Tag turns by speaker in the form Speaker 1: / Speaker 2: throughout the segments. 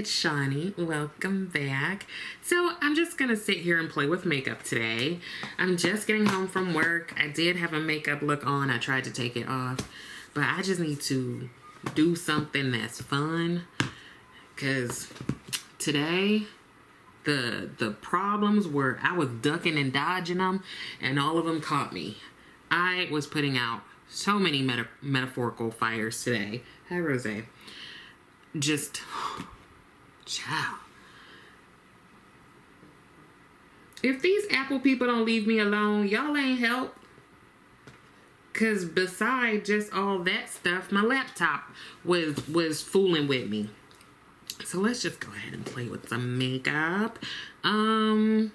Speaker 1: it's Shawnee. Welcome back. So I'm just gonna sit here and play with makeup today. I'm just getting home from work. I did have a makeup look on. I tried to take it off, but I just need to do something that's fun, because today the problems were I was ducking and dodging them, and all of them caught me. I was putting out so many metaphorical fires today. Hi, Rose. Just, ciao. If these Apple people don't leave me alone, y'all ain't help. Because besides just all that stuff, my laptop was fooling with me. So let's just go ahead and play with some makeup. I'm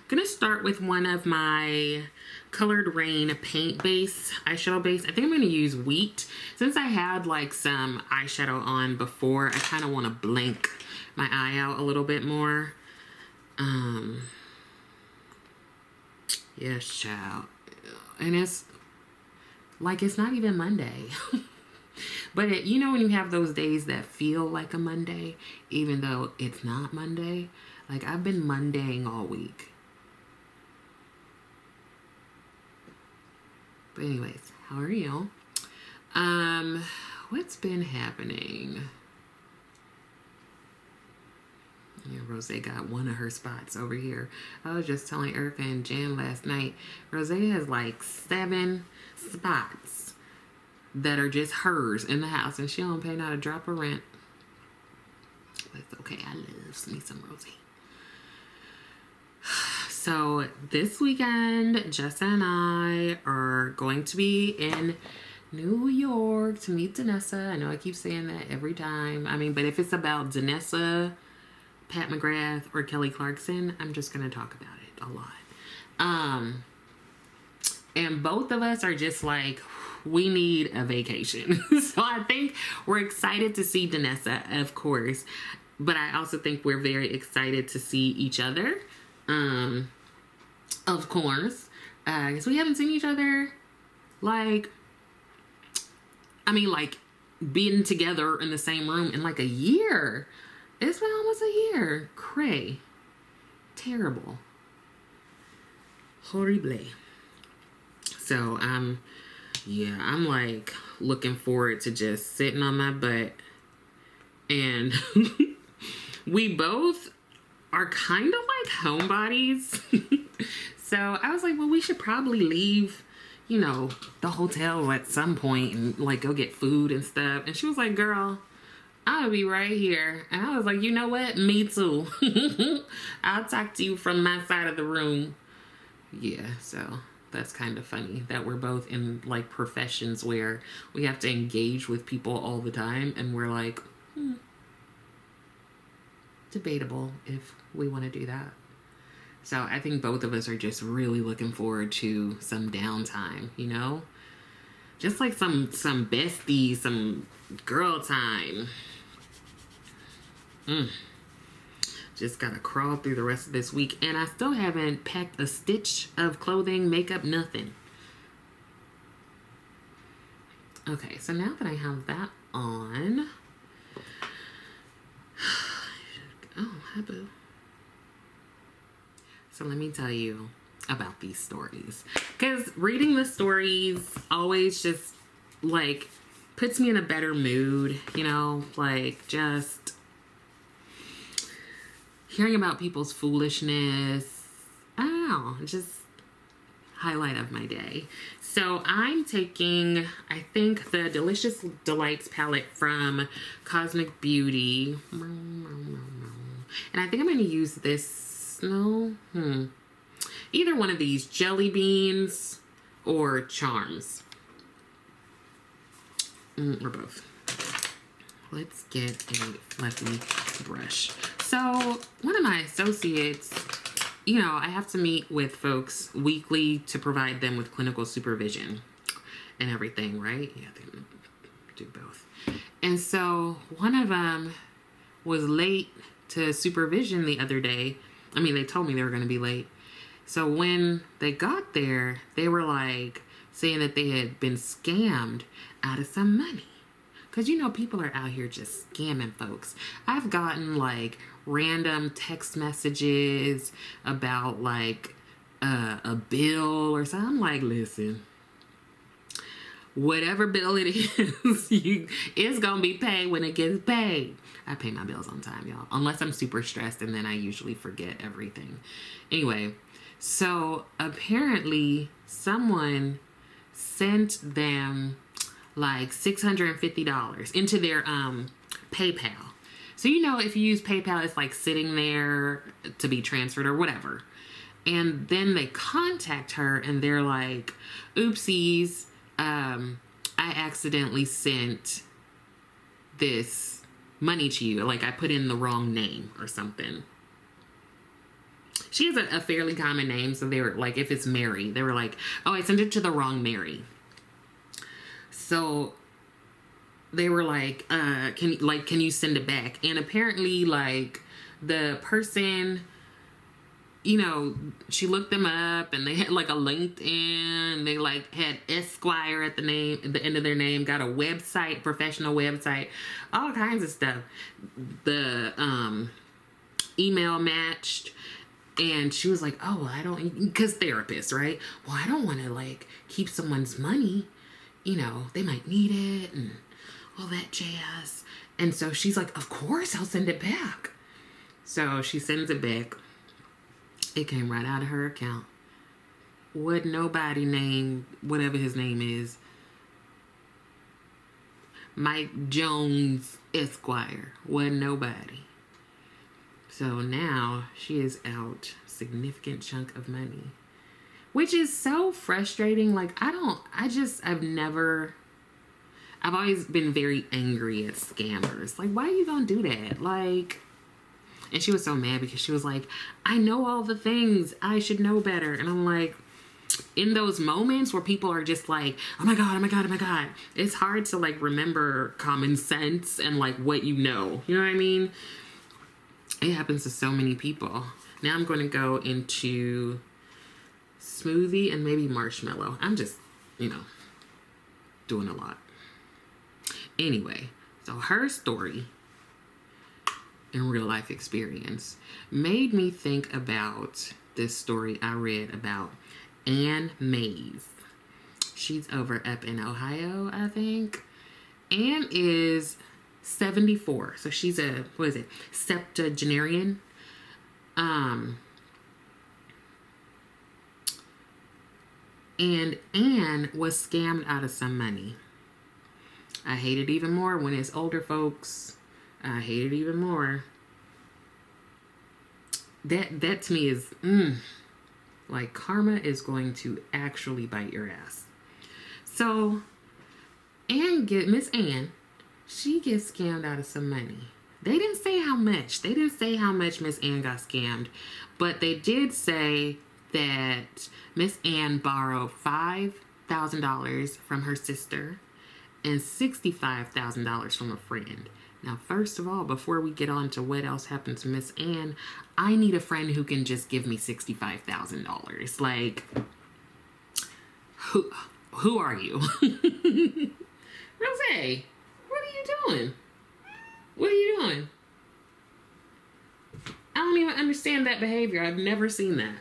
Speaker 1: gonna start with one of my Colored Rain paint base, eyeshadow base. I think I'm gonna use Wheat. Since I had like some eyeshadow on before, I kind of want to blank my eye out a little bit more. Yes, child. And it's like, it's not even Monday. But you know when you have those days that feel like a Monday, even though it's not Monday? Like, I've been Mondaying all week. But anyways, how are you? What's been happening? Yeah, Rose got one of her spots over here. I was just telling Erica and Jan last night, Rose has like 7 spots that are just hers in the house, and she don't pay not a drop of rent. But it's okay, I love me some Rose. So this weekend, Jessa and I are going to be in New York to meet Danessa. I know I keep saying that every time. I mean, but if it's about Danessa, Pat McGrath, or Kelly Clarkson, I'm just going to talk about it a lot. And both of us are just like, we need a vacation. So I think we're excited to see Danessa, of course. But I also think we're very excited to see each other. Of course, because we haven't seen each other, like, I mean, like, being together in the same room in like a year. It's been almost a year. Cray. Terrible. Horrible. So, yeah, I'm like looking forward to just sitting on my butt. And we both are kind of like homebodies. So I was like, well, we should probably leave, you know, the hotel at some point and like go get food and stuff. And she was like, girl, I'll be right here. And I was like, you know what? Me too. I'll talk to you from my side of the room. Yeah, so that's kind of funny that we're both in like professions where we have to engage with people all the time. And we're like, debatable if we want to do that. So I think both of us are just really looking forward to some downtime, you know? Just like some besties, some girl time. Just gotta crawl through the rest of this week. And I still haven't packed a stitch of clothing, makeup, nothing. Okay, so now that I have that on. Oh, hi, boo. So let me tell you about these stories. Because reading the stories always just, like, puts me in a better mood, you know? Like, just hearing about people's foolishness. I don't know. Just highlight of my day. So I'm taking, I think, the Delicious Delights palette from Cosmic Beauty. And I think I'm going to use this, either one of these, Jelly Beans or Charms. Or both. Let's get a fluffy brush. So one of my associates, you know, I have to meet with folks weekly to provide them with clinical supervision and everything, right? Yeah, they do both. And so one of them was late to supervision the other day. I mean, they told me they were going to be late. So when they got there, they were like saying that they had been scammed out of some money. because you know people are out here just scamming folks. I've gotten like random text messages about like a bill or something. I'm like, listen, whatever bill it is, it's gonna be paid when it gets paid. I pay my bills on time, y'all, unless I'm super stressed, and then I usually forget everything. Anyway, so apparently someone sent them like $650 into their PayPal. So you know, if you use PayPal, it's like sitting there to be transferred or whatever. And then they contact her and they're like, oopsies, I accidentally sent this money to you. Like I put in the wrong name or something. She has a fairly common name. So they were like, if it's Mary, they were like, oh, I sent it to the wrong Mary. So they were like, can you send it back? And apparently like the person, you know, she looked them up and they had like a LinkedIn. They like had Esquire at the end of their name, got a website, professional website, all kinds of stuff. The email matched, and she was like, oh, well, I don't, because therapist, right? Well, I don't want to like keep someone's money. You know, they might need it and all that jazz. And so she's like, of course I'll send it back. So she sends it back. It came right out of her account. Would nobody name, whatever his name is, Mike Jones Esquire. Wasn't nobody. So now she is out a significant chunk of money. Which is so frustrating. Like, I've always been very angry at scammers. Like, why are you gonna do that? Like, and she was so mad because she was like, I know all the things. I should know better. And I'm like, in those moments where people are just like, oh my God, oh my God, oh my God. It's hard to like remember common sense and like what you know. You know what I mean? It happens to so many people. Now I'm going to go into smoothie and maybe marshmallow. I'm just, you know, doing a lot. Anyway, so her story and real life experience made me think about this story I read about Ann Mays. She's over up in Ohio, I think. Ann is 74. So she's a, what is it? Septuagenarian. And Ann was scammed out of some money. I hate it even more when it's older folks. I hate it even more. That to me is, like karma is going to actually bite your ass. So, Miss Ann, she gets scammed out of some money. They didn't say how much. They didn't say how much Miss Ann got scammed. But they did say that Miss Ann borrowed $5,000 from her sister and $65,000 from a friend. Now, first of all, before we get on to what else happened to Miss Ann, I need a friend who can just give me $65,000. Like, who are you? Rose, what are you doing? What are you doing? I don't even understand that behavior. I've never seen that.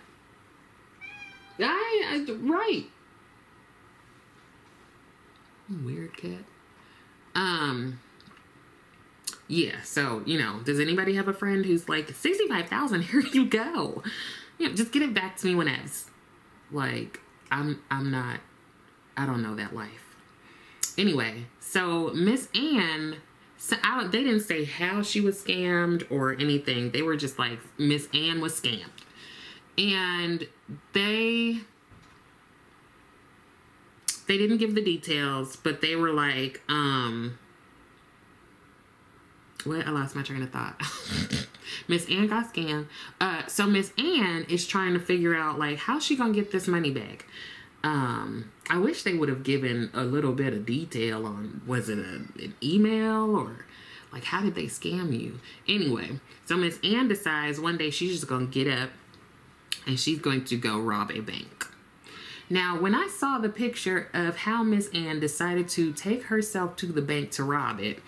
Speaker 1: Right. Weird cat. Yeah, so, you know, does anybody have a friend who's like, 65,000, here you go. You know, just get it back to me when it's like, I don't know that life. Anyway, so Miss Ann, they didn't say how she was scammed or anything. They were just like, Miss Ann was scammed. And they didn't give the details, but they were like, what? I lost my train of thought. Miss Ann got scammed. So Miss Ann is trying to figure out, like, how's she gonna get this money back? I wish they would have given a little bit of detail on, was it an email or, like, how did they scam you? Anyway, so Miss Ann decides one day she's just gonna get up and she's going to go rob a bank. Now, when I saw the picture of how Miss Ann decided to take herself to the bank to rob it,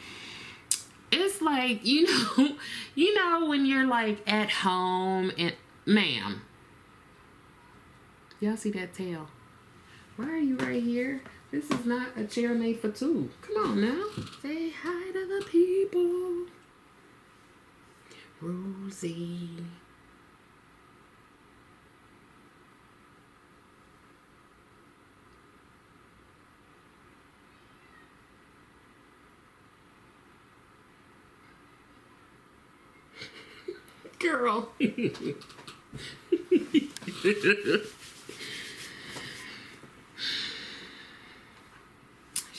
Speaker 1: it's like, you know when you're like at home and, ma'am, y'all see that tail? Why are you right here? This is not a chair made for two. Come on now. Say hi to the people. Rosie. Girl. She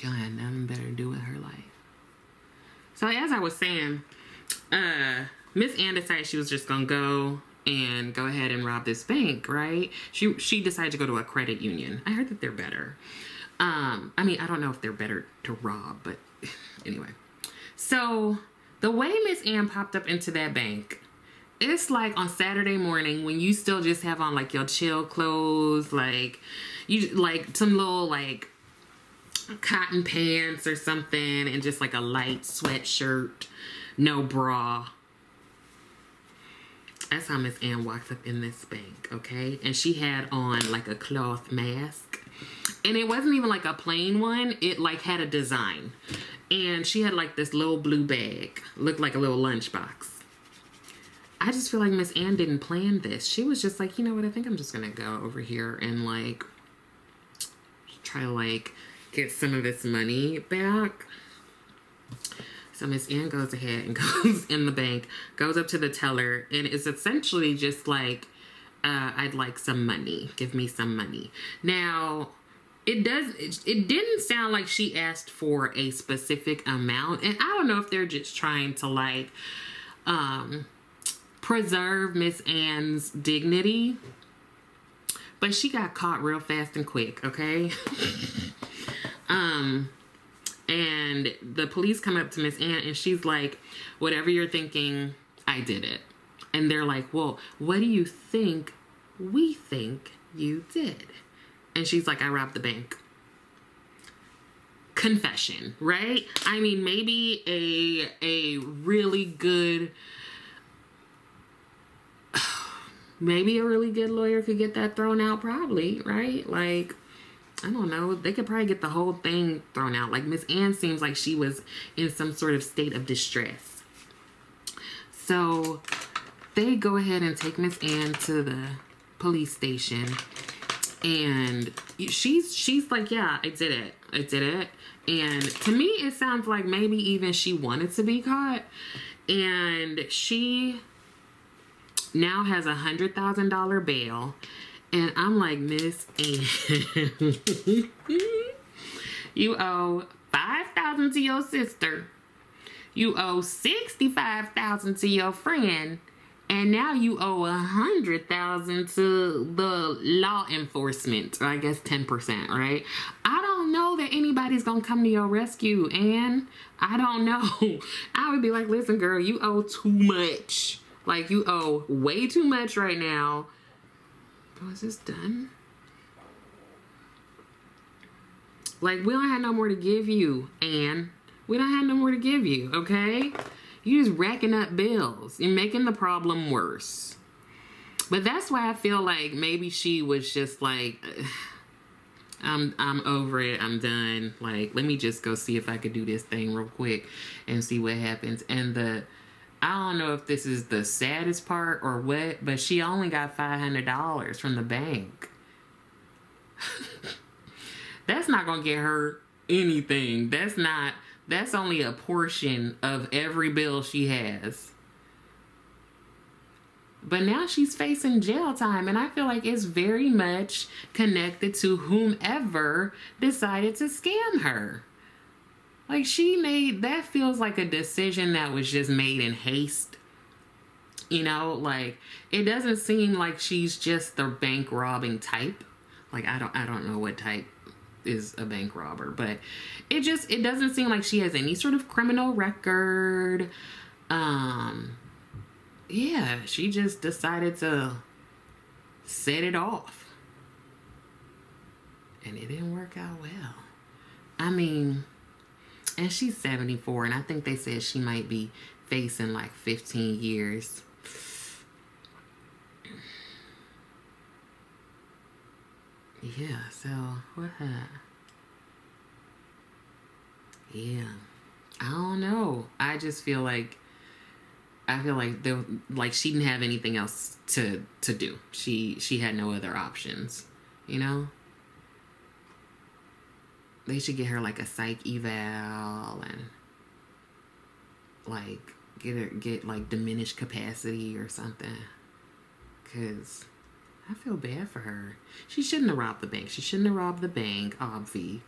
Speaker 1: don't have nothing better to do with her life. So as I was saying, Miss Ann decided she was just gonna go ahead and rob this bank, right? She decided to go to a credit union. I heard that they're better. I mean, I don't know if they're better to rob, but anyway. So the way Miss Ann popped up into that bank, it's like on Saturday morning when you still just have on like your chill clothes, like you like some little like cotton pants or something, and just like a light sweatshirt, no bra. That's how Miss Ann walked up in this bank, okay? And she had on like a cloth mask. And it wasn't even like a plain one. It like had a design. And she had like this little blue bag. Looked like a little lunchbox. I just feel like Miss Ann didn't plan this. She was just like, you know what? I think I'm just going to go over here and like try to like get some of this money back. So Miss Ann goes ahead and goes in the bank, goes up to the teller, and it's essentially just like, I'd like some money. Give me some money. Now, it didn't sound like she asked for a specific amount. And I don't know if they're just trying to like, preserve Miss Ann's dignity, but she got caught real fast and quick, okay? And the police come up to Miss Ann and she's like, whatever you're thinking, I did it. And they're like, well, what do you think we think you did? And she's like, I robbed the bank. Confession, right? I mean, maybe a really good lawyer could get that thrown out, probably, right? Like, I don't know. They could probably get the whole thing thrown out. Like, Miss Ann seems like she was in some sort of state of distress. So they go ahead and take Miss Ann to the police station. And she's like, yeah, I did it. I did it. And to me, it sounds like maybe even she wanted to be caught. And she now has $100,000 bail. And I'm like, Miss Ann, you owe $5,000 to your sister. You owe $65,000 to your friend. And now you owe $100,000 to the law enforcement. Or I guess 10%, right? I don't know that anybody's gonna come to your rescue, Ann. I don't know. I would be like, listen, girl, you owe too much. Like, you owe way too much right now. Was this done? Like, we don't have no more to give you, Ann. We don't have no more to give you, okay? You just racking up bills. You're making the problem worse. But that's why I feel like maybe she was just like, I'm over it. I'm done. Like, let me just go see if I could do this thing real quick and see what happens. And I don't know if this is the saddest part or what, but she only got $500 from the bank. That's not gonna get her anything. That's only a portion of every bill she has. But now she's facing jail time, and I feel like it's very much connected to whomever decided to scam her. Like, that feels like a decision that was just made in haste. You know, like, it doesn't seem like she's just the bank robbing type. Like, I don't know what type is a bank robber, but it doesn't seem like she has any sort of criminal record. Yeah, she just decided to set it off. And it didn't work out well. I mean, and she's 74, and I think they said she might be facing like 15 years. Yeah, so what? Yeah, I don't know. I just feel like she didn't have anything else to do. She had no other options, you know. They should get her like a psych eval and like get like diminished capacity or something. Cause I feel bad for her. She shouldn't have robbed the bank. She shouldn't have robbed the bank, obvi.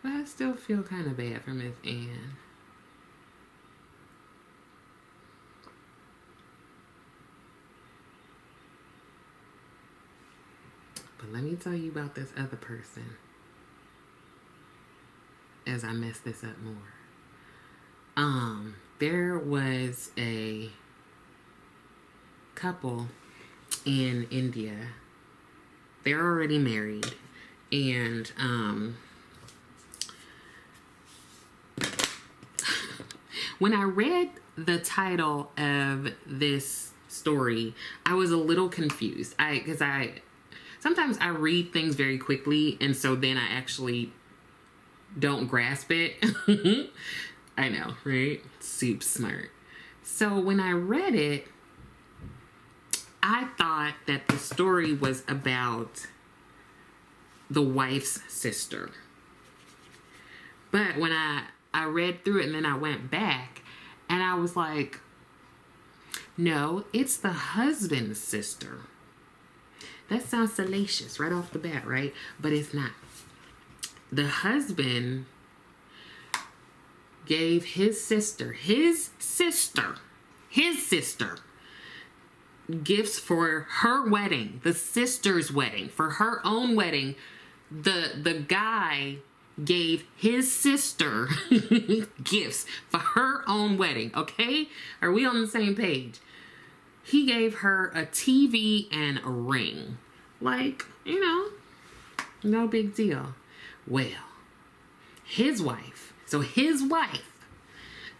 Speaker 1: But I still feel kind of bad for Miss Ann. But let me tell you about this other person as I mess this up more. There was a couple in India. They're already married, and when I read the title of this story, I was a little confused. Because sometimes I read things very quickly, and so then I actually don't grasp it. I know, right? Super smart. So when I read it, I thought that the story was about the wife's sister. But when I read through it and then I went back and I was like, no, it's the husband's sister. That sounds salacious right off the bat, right? But it's not. The husband gave his sister gifts for her wedding, the sister's wedding, for her own wedding. The guy gave his sister gifts for her own wedding. Okay, are we on the same page? He gave her a TV and a ring, like, you know, no big deal. Well, his wife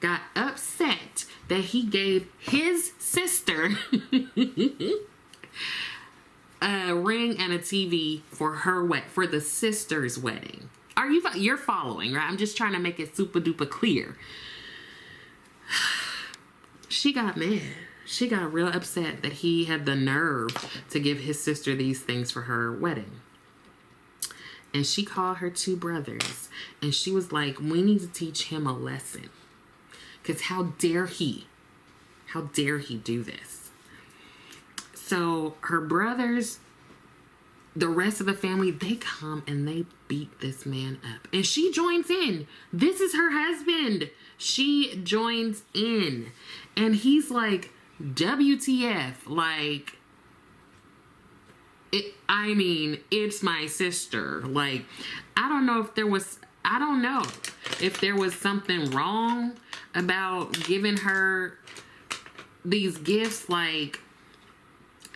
Speaker 1: got upset that he gave his sister a ring and a TV for for the sister's wedding. You're following, right? I'm just trying to make it super duper clear. She got mad. She got real upset that he had the nerve to give his sister these things for her wedding. And she called her two brothers and she was like, we need to teach him a lesson. Because how dare he do this? So her brothers, the rest of the family, they come and they beat this man up. And she joins in. This is her husband. She joins in. And he's like, WTF? Like, it's my sister. Like, I don't know if there was something wrong about giving her these gifts. Like,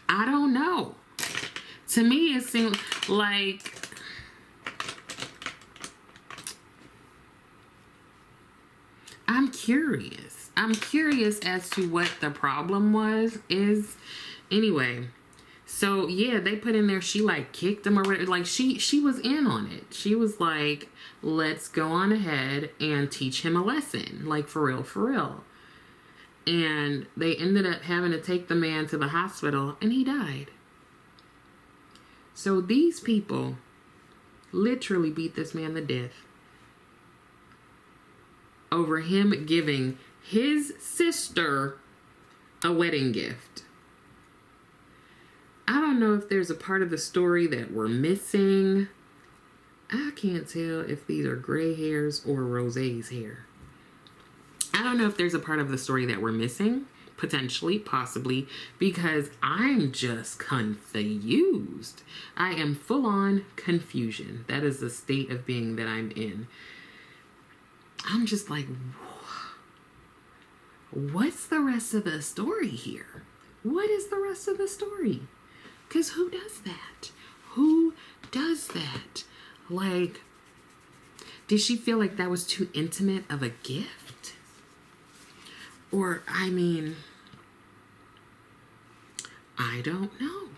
Speaker 1: I don't know. To me, it seemed like I'm curious as to what the problem is. Anyway, so yeah, they put in there, she like kicked him or whatever. Like she was in on it. She was like, let's go on ahead and teach him a lesson. Like, for real. And they ended up having to take the man to the hospital and he died. So these people literally beat this man to death over him giving his sister a wedding gift. I don't know if there's a part of the story that we're missing. I can't tell if these are gray hairs or Rosé's hair. I don't know if there's a part of the story that we're missing. Potentially, possibly, because I'm just confused. I am full on confusion. That is the state of being that I'm in. I'm just like, what's the rest of the story here? What is the rest of the story? Because who does that? Who does that? Like, did she feel like that was too intimate of a gift? Or, I mean, I don't know.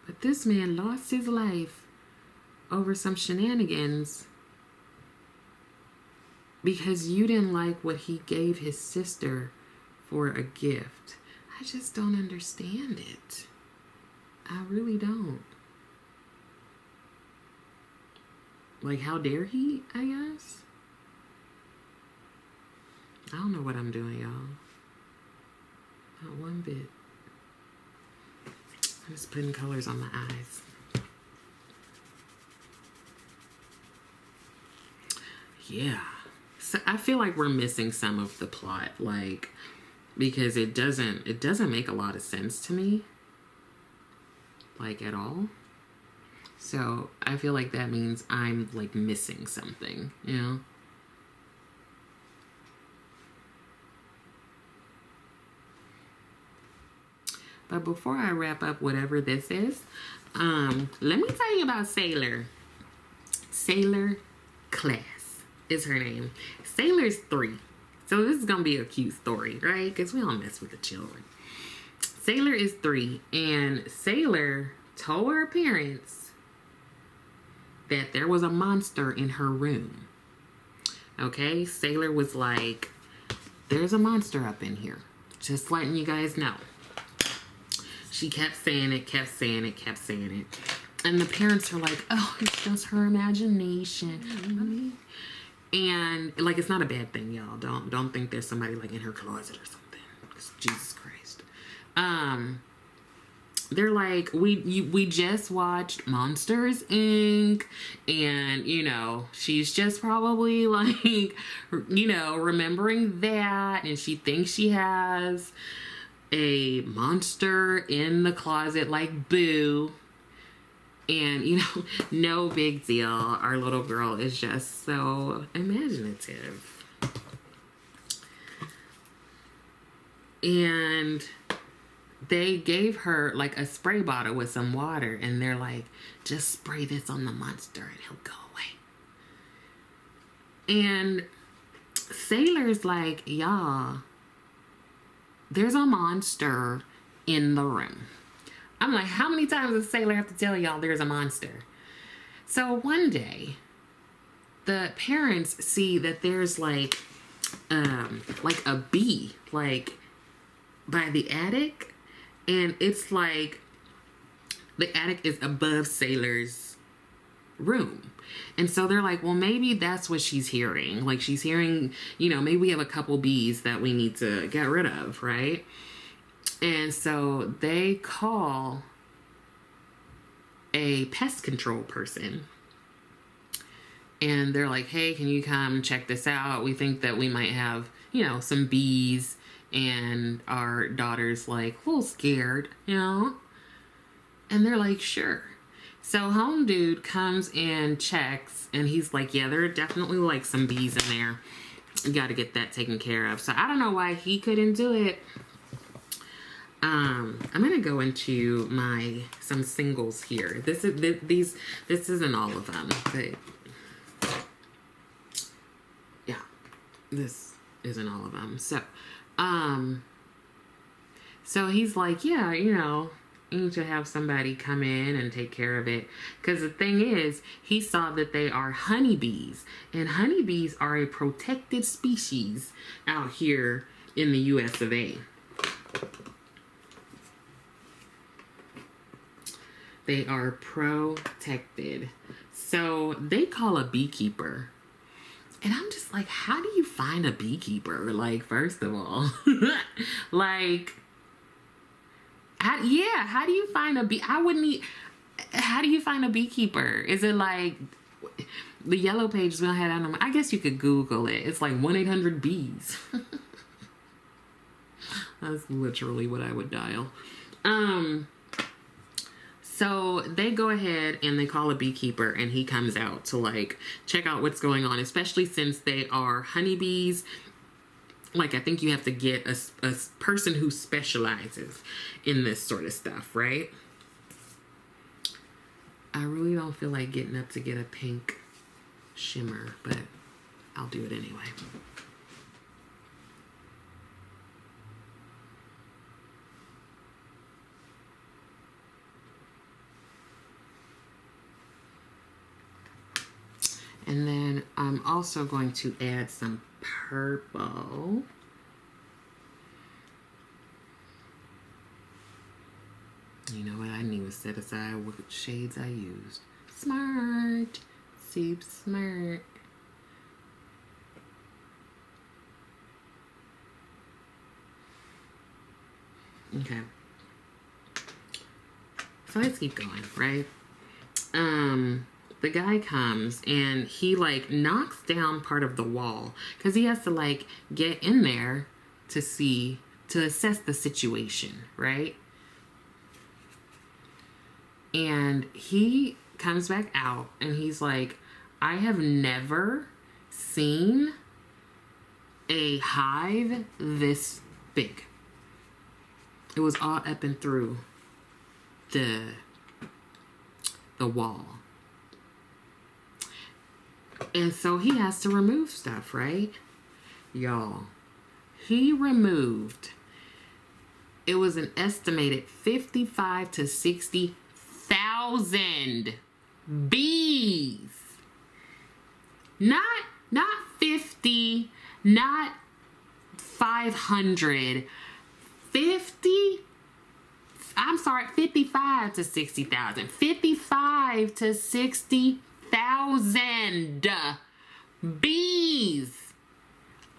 Speaker 1: But this man lost his life over some shenanigans because you didn't like what he gave his sister for a gift. I just don't understand it. I really don't. Like, how dare he, I guess? I don't know what I'm doing, y'all. Not one bit. I'm just putting colors on my eyes. Yeah. So I feel like we're missing some of the plot, like, because it doesn't make a lot of sense to me. Like, at all. So I feel like that means I'm like missing something, you know? But before I wrap up whatever this is, let me tell you about Sailor. Sailor Class is her name. Sailor's 3. So this is going to be a cute story, right? Because we all mess with the children. Sailor is 3. And Sailor told her parents that there was a monster in her room. Okay? Sailor was like, there's a monster up in here. Just letting you guys know. She kept saying it, kept saying it, kept saying it. And the parents are like, oh, it's just her imagination. And, like, it's not a bad thing, y'all. Don't think there's somebody, like, in her closet or something. Jesus Christ. They're like, we just watched Monsters, Inc. And, you know, she's just probably, like, you know, remembering that. And she thinks she has a monster in the closet like Boo. And, you know, no big deal. Our little girl is just so imaginative. And they gave her like a spray bottle with some water, and they're like, just spray this on the monster and he'll go away. And Sailor's like, y'all, there's a monster in the room. I'm like, how many times does Sailor have to tell y'all there's a monster? So one day, the parents see that there's like a bee, like by the attic. And it's like, the attic is above Sailor's room. And so they're like, well, maybe that's what she's hearing. Like, she's hearing, you know, maybe we have a couple bees that we need to get rid of, right? And so they call a pest control person. And they're like, hey, can you come check this out? We think that we might have, you know, some bees. And our daughter's like, a little scared, you know? And they're like, sure. So home dude comes and checks, and he's like, yeah, there are definitely like some bees in there. You got to get that taken care of. So I don't know why he couldn't do it. I'm gonna go into some singles here. This isn't all of them, but yeah, this isn't all of them. So he's like, yeah, you know, you need to have somebody come in and take care of it. Because the thing is, he saw that they are honeybees. And honeybees are a protected species out here in the US of A. They are protected. So they call a beekeeper. And I'm just like, how do you find a beekeeper? Like, first of all, like, how do you find a bee? How do you find a beekeeper? Is it like the yellow pages we don't have on them? I guess you could Google it. It's like 1-800-BEES. That's literally what I would dial. So they go ahead and they call a beekeeper, and he comes out to like check out what's going on, especially since they are honeybees. Like, I think you have to get a person who specializes in this sort of stuff, right? I really don't feel like getting up to get a pink shimmer, but I'll do it anyway. And then I'm also going to add some purple. You know what? I didn't even set aside what shades I used. Smart. Super smart. Okay. So let's keep going, right? The guy comes and he like knocks down part of the wall because he has to like get in there to see, to assess the situation, right? And he comes back out and he's like, I have never seen a hive this big. It was all up and through the wall. And so he has to remove stuff, right? Y'all, he removed, it was an estimated 55 to 60,000 bees. Not 50, not 500, 55 to 60,000. 55 to 60,000 bees.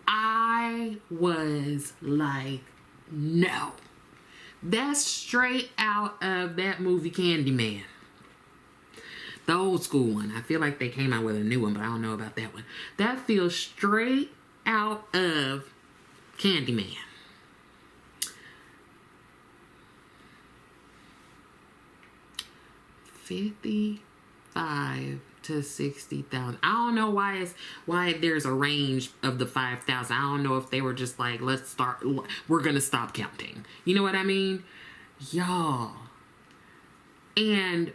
Speaker 1: I was like, no. That's straight out of that movie Candyman. The old school one. I feel like they came out with a new one, but I don't know about that one. That feels straight out of Candyman. $55,000 to $60,000. I don't know why there's a range of the 5,000. I don't know if they were just like, we're gonna stop counting. You know what I mean? Y'all. And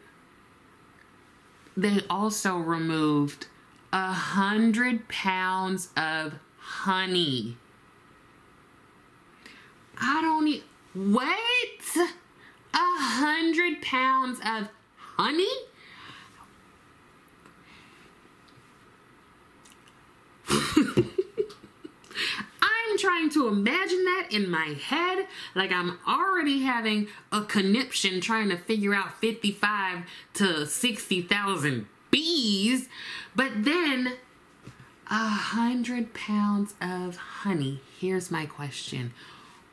Speaker 1: they also removed 100 pounds of honey. What? 100 pounds of honey? I'm trying to imagine that in my head. Like I'm already having a conniption trying to figure out 55 to 60,000 bees. But then 100 pounds of honey. Here's my question.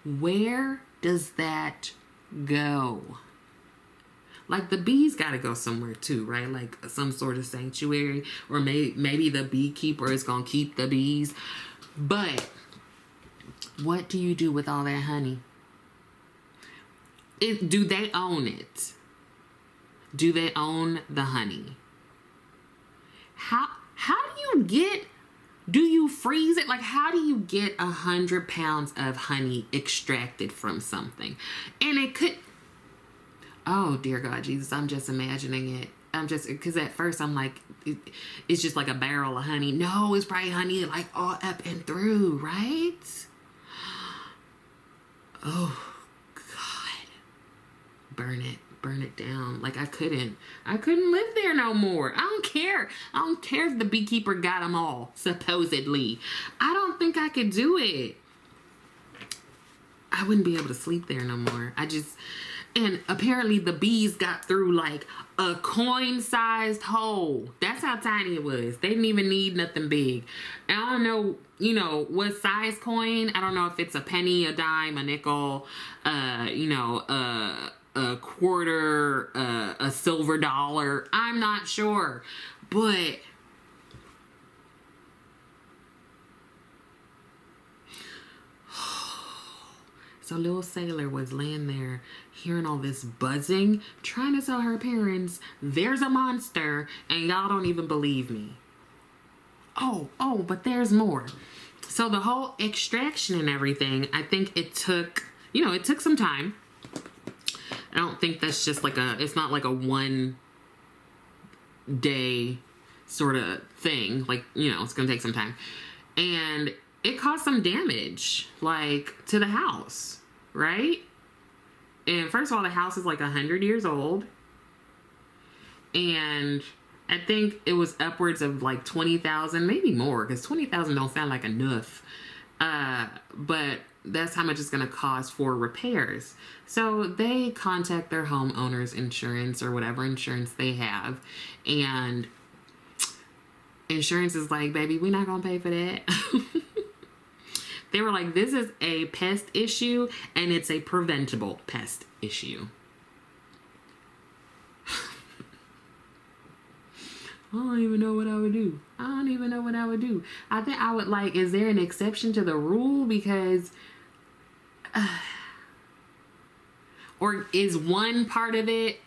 Speaker 1: Where does that go? Like the bees got to go somewhere too, right? Like some sort of sanctuary, or maybe the beekeeper is going to keep the bees. But what do you do with all that honey? Do they own it? Do they own the honey? How do you freeze it? Like, how do you get 100 pounds of honey extracted from something? And it could, oh dear God, Jesus, I'm just imagining it. Because at first I'm like, it's just like a barrel of honey. No, it's probably honey like all up and through, right? Oh God. Burn it down. Like I couldn't live there no more. I don't care if the beekeeper got them all, supposedly. I don't think I could do it. I wouldn't be able to sleep there no more. And apparently the bees got through like a coin-sized hole. That's how tiny it was. They didn't even need nothing big. And I don't know, what size coin. I don't know if it's a penny, a dime, a nickel, a quarter, a silver dollar. I'm not sure. But so little Sailor was laying there hearing all this buzzing, trying to tell her parents there's a monster and y'all don't even believe me. Oh, but there's more. So the whole extraction and everything, I think it took some time. I don't think that's just like it's not like a one day sort of thing. Like, you know, it's gonna take some time. And it caused some damage, like, to the house, right? And first of all, the house is like 100 years old. And I think it was upwards of like 20,000, maybe more, because 20,000 don't sound like enough. But that's how much it's going to cost for repairs. So they contact their homeowner's insurance or whatever insurance they have. And insurance is like, baby, we're not going to pay for that. They were like, this is a pest issue and it's a preventable pest issue. I don't even know what I would do. I don't even know what I would do. I think I would like, is there an exception to the rule? Because, or is one part of it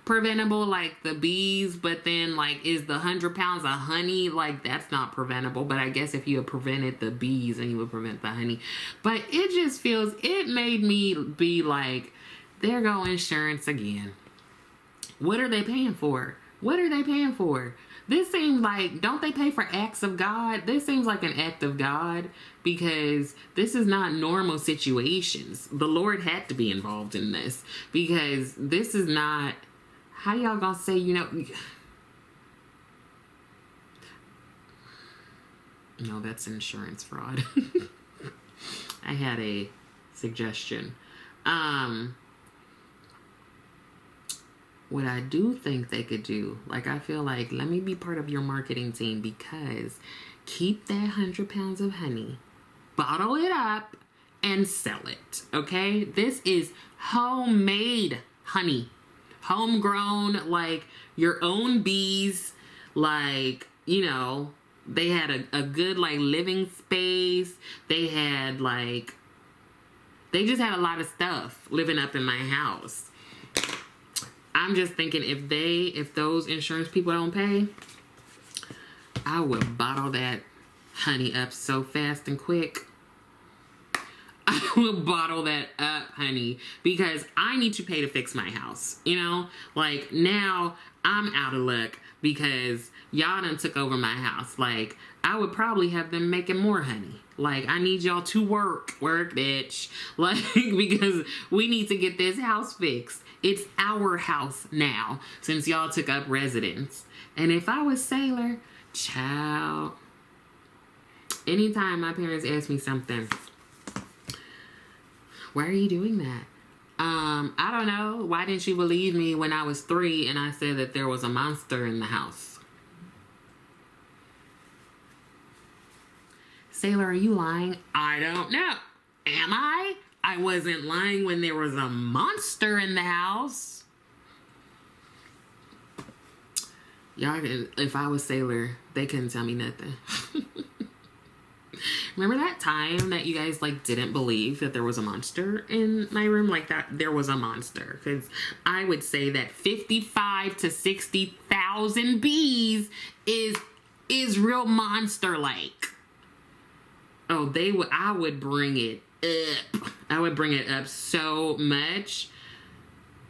Speaker 1: preventable, like the bees, but then like, is the 100 pounds of honey, like that's not preventable? But I guess if you had prevented the bees, then you would prevent the honey. But it just feels, it made me be like, there go insurance again. What are they paying for? What are they paying for? This seems like, don't they pay for acts of God? This seems like an act of God, because this is not normal situations. The Lord had to be involved in this, because this is not, how y'all gonna say, you know, no, that's insurance fraud. I had a suggestion. What I do think they could do, like, I feel like, let me be part of your marketing team, because keep that 100 pounds of honey, bottle it up, and sell it, okay? This is homemade honey. Homegrown, like, your own bees, like, you know, they had a good, like, living space. They had, like, they just had a lot of stuff living up in my house. I'm just thinking, if those insurance people don't pay, I would bottle that honey up so fast and quick. I will bottle that up, honey, because I need to pay to fix my house. You know, like, now I'm out of luck because y'all done took over my house. Like, I would probably have them making more honey. Like, I need y'all to work, bitch. Like, because we need to get this house fixed. It's our house now, since y'all took up residence. And if I was Sailor, child, anytime my parents ask me something, why are you doing that? I don't know. Why didn't you believe me when I was 3 and I said that there was a monster in the house? Sailor, are you lying? I don't know. Am I? I wasn't lying when there was a monster in the house. Y'all, if I was Sailor, they couldn't tell me nothing. Remember that time that you guys, like, didn't believe that there was a monster in my room? Like, that there was a monster. Because I would say that 55 to 60,000 bees is real monster-like. Oh, I would bring it up. I would bring it up so much.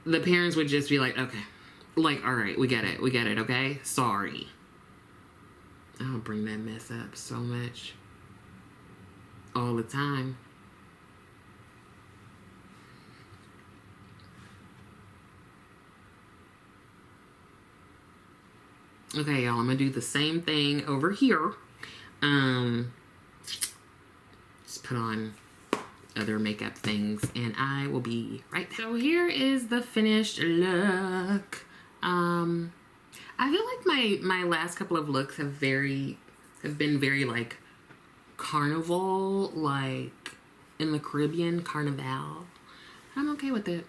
Speaker 1: The parents would just be like, okay. Like, all right, we get it, okay? Sorry. I would bring that mess up so much. All the time. Okay, y'all, I'm gonna do the same thing over here. Just put on other makeup things and I will be right back. So here is the finished look. I feel like my last couple of looks have been very like carnival, like in the Caribbean, carnival. I'm okay with it.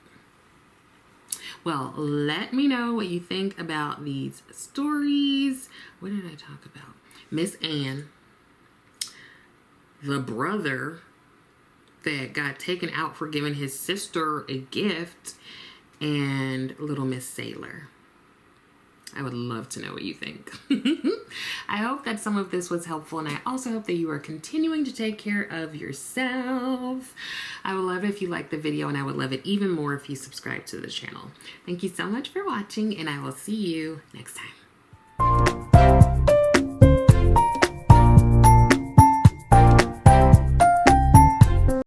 Speaker 1: Well, let me know what you think about these stories. What did I talk about? Miss Anne, the brother that got taken out for giving his sister a gift, and Little Miss Sailor. I would love to know what you think. I hope that some of this was helpful, and I also hope that you are continuing to take care of yourself. I would love it if you liked the video, and I would love it even more if you subscribe to the channel. Thank you so much for watching, and I will see you next time.